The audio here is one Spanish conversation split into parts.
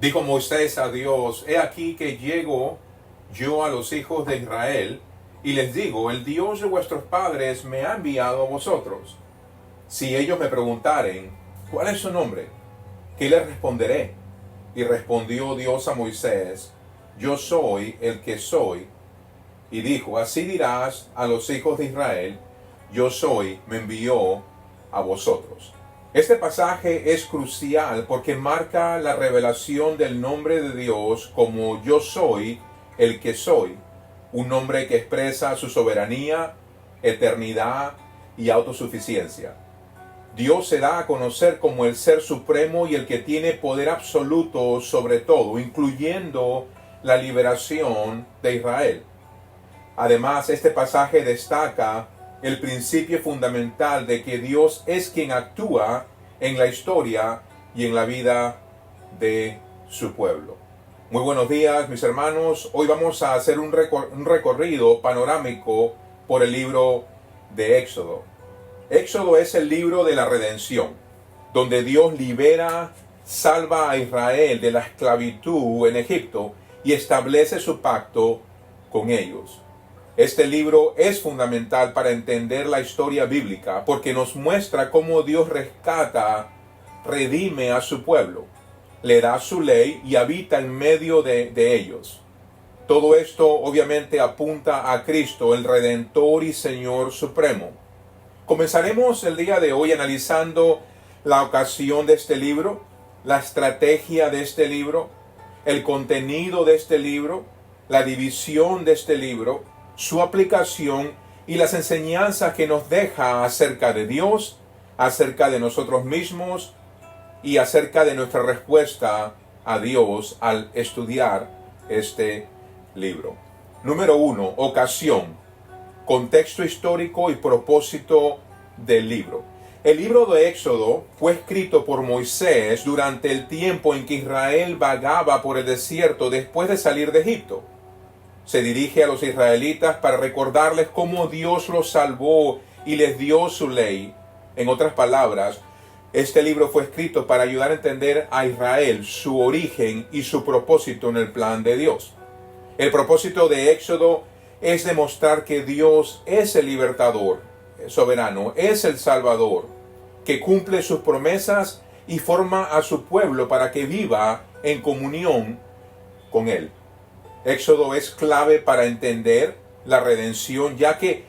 Dijo Moisés a Dios: He aquí que llego yo a los hijos de Israel, y les digo: el Dios de vuestros padres me ha enviado a vosotros. Si ellos me preguntaren: ¿cuál es su nombre?, ¿qué les responderé? Y respondió Dios a Moisés: Yo soy el que soy. Y dijo: así dirás a los hijos de Israel: Yo soy, me envió a vosotros. Este pasaje es crucial porque marca la revelación del nombre de Dios como Yo soy el que soy, un nombre que expresa su soberanía, eternidad y autosuficiencia. Dios se da a conocer como el Ser Supremo y el que tiene poder absoluto sobre todo, incluyendo la liberación de Israel. Además, este pasaje destaca el principio fundamental de que Dios es quien actúa en la historia y en la vida de su pueblo. Muy buenos días, mis hermanos. Hoy vamos a hacer un recorrido panorámico por el libro de Éxodo. Éxodo es el libro de la redención, donde Dios libera, salva a Israel de la esclavitud en Egipto y establece su pacto con ellos. Este libro es fundamental para entender la historia bíblica porque nos muestra cómo Dios rescata, redime a su pueblo, le da su ley y habita en medio de ellos. Todo esto obviamente apunta a Cristo, el Redentor y Señor Supremo. Comenzaremos el día de hoy analizando la ocasión de este libro, la estrategia de este libro, el contenido de este libro, la división de este libro, su aplicación y las enseñanzas que nos deja acerca de Dios, acerca de nosotros mismos y acerca de nuestra respuesta a Dios al estudiar este libro. Número 1. Ocasión, contexto histórico y propósito del libro. El libro de Éxodo fue escrito por Moisés durante el tiempo en que Israel vagaba por el desierto después de salir de Egipto. Se dirige a los israelitas para recordarles cómo Dios los salvó y les dio su ley. En otras palabras, este libro fue escrito para ayudar a entender a Israel su origen y su propósito en el plan de Dios. El propósito de Éxodo es demostrar que Dios es el libertador soberano, es el Salvador, que cumple sus promesas y forma a su pueblo para que viva en comunión con Él. Éxodo es clave para entender la redención, ya que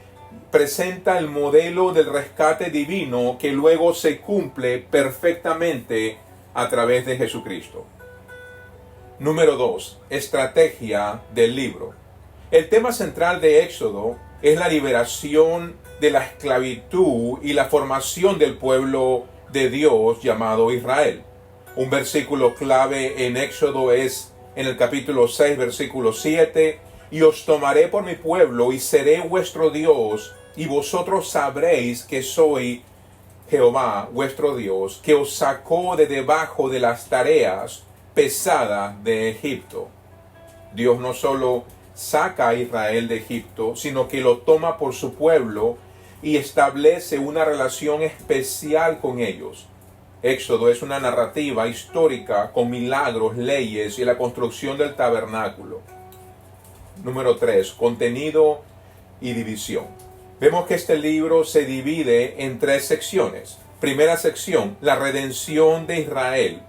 presenta el modelo del rescate divino que luego se cumple perfectamente a través de Jesucristo. Número 2. Estrategia del libro. El tema central de Éxodo es la liberación de la esclavitud y la formación del pueblo de Dios llamado Israel. Un versículo clave en Éxodo es en el capítulo 6, versículo 7, y os tomaré por mi pueblo y seré vuestro Dios, y vosotros sabréis que soy Jehová vuestro Dios, que os sacó de debajo de las tareas pesadas de Egipto. Dios no solo saca a Israel de Egipto, sino que lo toma por su pueblo y establece una relación especial con ellos. Éxodo es una narrativa histórica con milagros, leyes y la construcción del tabernáculo. Número 3. Contenido y división. Vemos que este libro se divide en 3 secciones. Primera sección, la redención de Israel,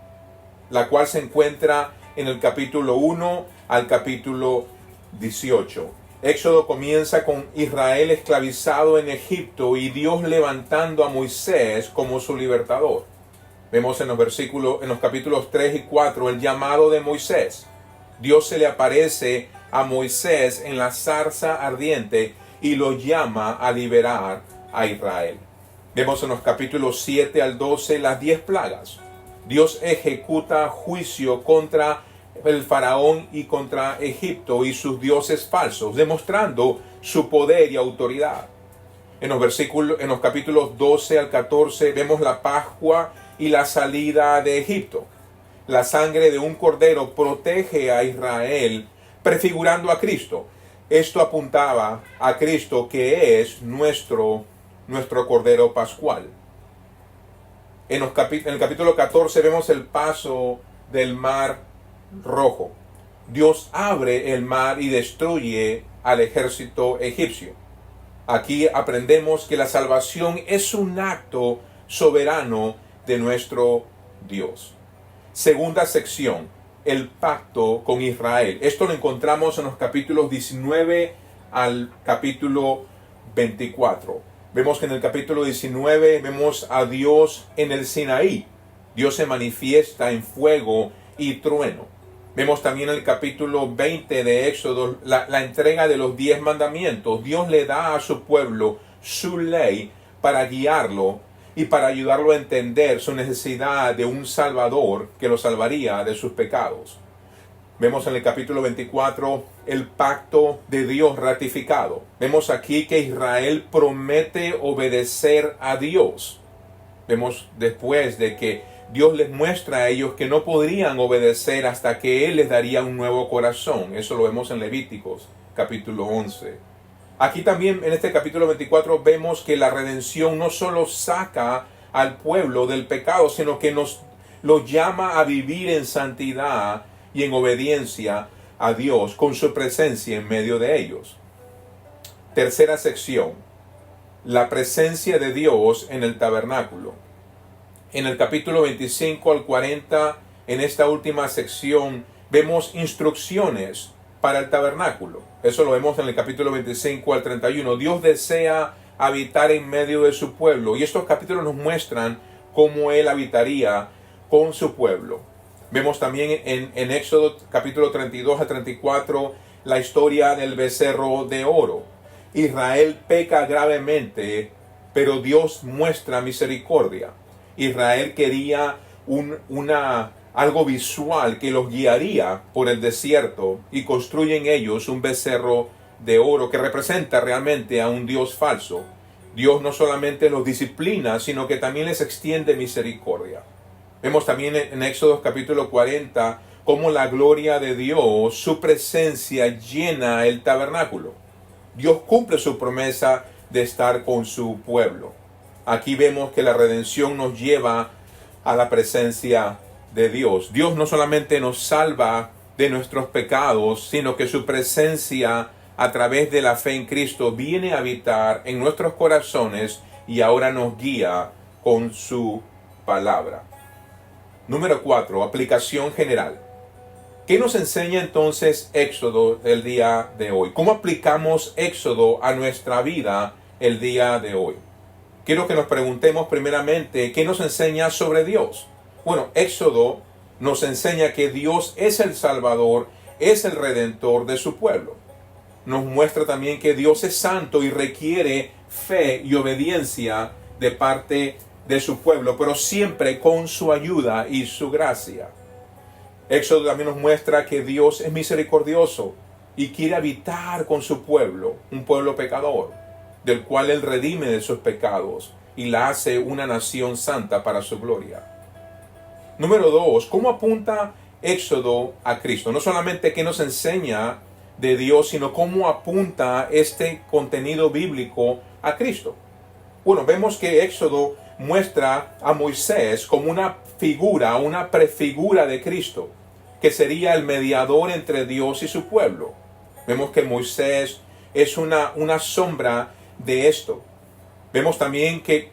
la cual se encuentra en el capítulo 1 al capítulo 18. Éxodo comienza con Israel esclavizado en Egipto y Dios levantando a Moisés como su libertador. Vemos en los capítulos 3 y 4 el llamado de Moisés. Dios se le aparece a Moisés en la zarza ardiente y lo llama a liberar a Israel. Vemos en los capítulos 7 al 12 las 10 plagas. Dios ejecuta juicio contra el faraón y contra Egipto y sus dioses falsos, demostrando su poder y autoridad. En los capítulos 12 al 14 vemos la Pascua y la salida de Egipto. La sangre de un cordero protege a Israel, prefigurando a Cristo. Esto apuntaba a Cristo, que es nuestro cordero pascual. En el capítulo 14 vemos el paso del mar Rojo. Dios abre el mar y destruye al ejército egipcio. Aquí aprendemos que la salvación es un acto soberano de nuestro Dios. Segunda sección, el pacto con Israel. Esto lo encontramos en los capítulos 19 al capítulo 24. Vemos que en el capítulo 19 vemos a Dios en el Sinaí. Dios se manifiesta en fuego y trueno. Vemos también en el capítulo 20 de Éxodo la entrega de los 10 mandamientos. Dios le da a su pueblo su ley para guiarlo y para ayudarlo a entender su necesidad de un Salvador que lo salvaría de sus pecados. Vemos en el capítulo 24 el pacto de Dios ratificado. Vemos aquí que Israel promete obedecer a Dios. Vemos después de que Dios les muestra a ellos que no podrían obedecer hasta que Él les daría un nuevo corazón. Eso lo vemos en Levíticos, capítulo 11. Aquí también en este capítulo 24 vemos que la redención no solo saca al pueblo del pecado, sino que nos lo llama a vivir en santidad y en obediencia a Dios con su presencia en medio de ellos. Tercera sección, la presencia de Dios en el tabernáculo. En el capítulo 25 al 40, en esta última sección, vemos instrucciones para el tabernáculo. Eso lo vemos en el capítulo 25 al 31. Dios desea habitar en medio de su pueblo. Y estos capítulos nos muestran cómo Él habitaría con su pueblo. Vemos también en Éxodo capítulo 32 a 34 la historia del becerro de oro. Israel peca gravemente, pero Dios muestra misericordia. Israel quería algo visual que los guiaría por el desierto y construyen ellos un becerro de oro que representa realmente a un Dios falso. Dios no solamente los disciplina, sino que también les extiende misericordia. Vemos también en Éxodo capítulo 40 cómo la gloria de Dios, su presencia llena el tabernáculo. Dios cumple su promesa de estar con su pueblo. Aquí vemos que la redención nos lleva a la presencia de Dios. Dios no solamente nos salva de nuestros pecados, sino que su presencia a través de la fe en Cristo viene a habitar en nuestros corazones y ahora nos guía con su palabra. Número 4. Aplicación general. ¿Qué nos enseña entonces Éxodo el día de hoy? ¿Cómo aplicamos Éxodo a nuestra vida el día de hoy? Quiero que nos preguntemos primeramente, ¿qué nos enseña sobre Dios? Bueno, Éxodo nos enseña que Dios es el Salvador, es el Redentor de su pueblo. Nos muestra también que Dios es santo y requiere fe y obediencia de parte de su pueblo, pero siempre con su ayuda y su gracia. Éxodo también nos muestra que Dios es misericordioso y quiere habitar con su pueblo, un pueblo pecador, del cual Él redime de sus pecados y la hace una nación santa para su gloria. Número 2. ¿Cómo apunta Éxodo a Cristo? No solamente qué nos enseña de Dios, sino cómo apunta este contenido bíblico a Cristo. Bueno, vemos que Éxodo muestra a Moisés como una figura, una prefigura de Cristo, que sería el mediador entre Dios y su pueblo. Vemos que Moisés es una sombra de esto. Vemos también que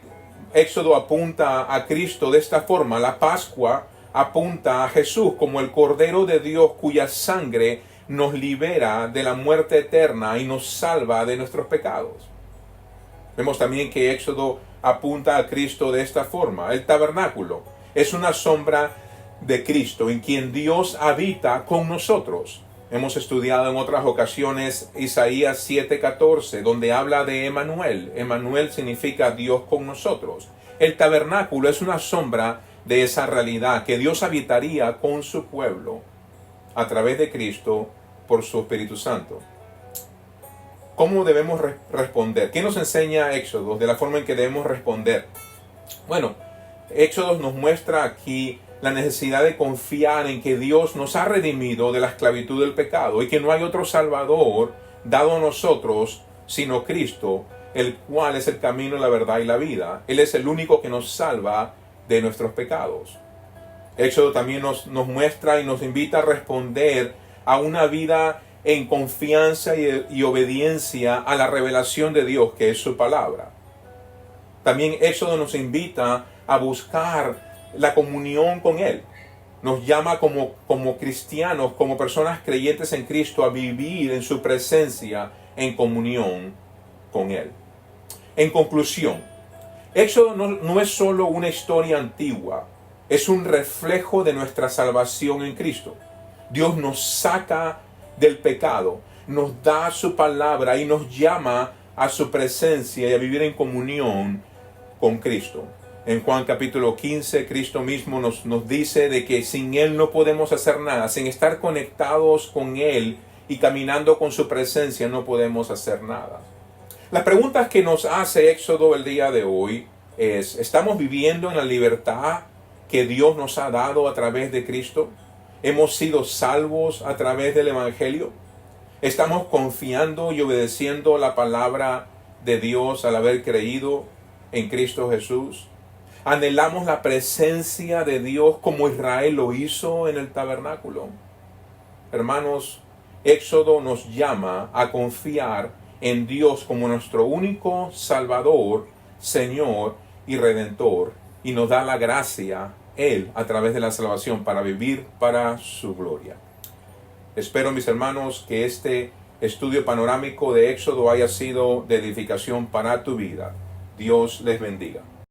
Éxodo apunta a Cristo de esta forma. La Pascua apunta a Jesús como el Cordero de Dios cuya sangre nos libera de la muerte eterna y nos salva de nuestros pecados. Vemos también que Éxodo apunta a Cristo de esta forma. El tabernáculo es una sombra de Cristo en quien Dios habita con nosotros. Hemos estudiado en otras ocasiones Isaías 7:14, donde habla de Emmanuel. Emmanuel significa Dios con nosotros. El tabernáculo es una sombra de esa realidad, que Dios habitaría con su pueblo a través de Cristo por su Espíritu Santo. ¿Cómo debemos responder? ¿Qué nos enseña Éxodo de la forma en que debemos responder? Bueno, Éxodo nos muestra aquí la necesidad de confiar en que Dios nos ha redimido de la esclavitud del pecado y que no hay otro Salvador dado a nosotros sino Cristo, el cual es el camino, la verdad y la vida. Él es el único que nos salva de nuestros pecados. Éxodo también nos muestra y nos invita a responder a una vida en confianza y obediencia a la revelación de Dios, que es su palabra. También Éxodo nos invita a buscar la comunión con Él. Nos llama como cristianos, como personas creyentes en Cristo, a vivir en su presencia en comunión con Él. En conclusión, Éxodo no es solo una historia antigua, es un reflejo de nuestra salvación en Cristo. Dios nos saca del pecado, nos da su palabra y nos llama a su presencia y a vivir en comunión con Cristo. En Juan capítulo 15, Cristo mismo nos dice de que sin Él no podemos hacer nada, sin estar conectados con Él y caminando con su presencia no podemos hacer nada. Las preguntas que nos hace Éxodo el día de hoy es: ¿estamos viviendo en la libertad que Dios nos ha dado a través de Cristo? ¿Hemos sido salvos a través del Evangelio? ¿Estamos confiando y obedeciendo la palabra de Dios al haber creído en Cristo Jesús? ¿Anhelamos la presencia de Dios como Israel lo hizo en el tabernáculo? Hermanos, Éxodo nos llama a confiar en Dios como nuestro único Salvador, Señor y Redentor, y nos da la gracia, Él, a través de la salvación, para vivir para su gloria. Espero, mis hermanos, que este estudio panorámico de Éxodo haya sido de edificación para tu vida. Dios les bendiga.